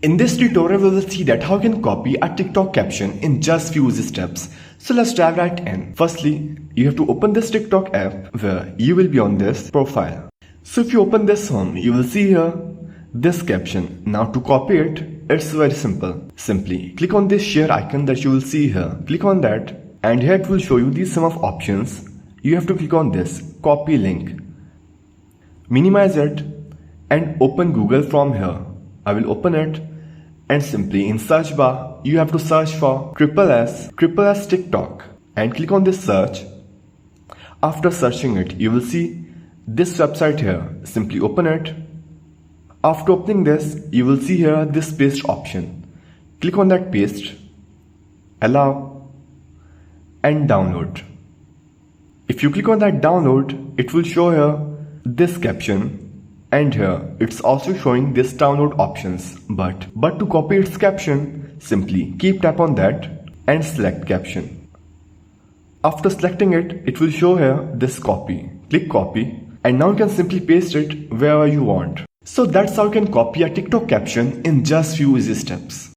In this tutorial, we will see that how you can copy a TikTok caption in just few easy steps. So let's dive right in. Firstly, you have to open this TikTok app where you will be on this profile. So if you open this one, you will see here this caption. Now to copy it, it's very simple. Simply click on this share icon that you will see here. Click on that and here it will show you these sum of options. You have to click on this copy link. Minimize it and open Google from here. I will open it and simply in search bar you have to search for SSS TikTok and click on this search. After searching it, you will see this website here. Simply open it. After opening this, you will see here this paste option. Click on that paste, allow and download. If you click on that download, it will show here this caption. And here it's also showing this download options, but to copy its caption, simply keep tap on that and select caption. After selecting it, it will show here this copy. Click copy and now you can simply paste it wherever you want. So that's how you can copy a TikTok caption in just few easy steps.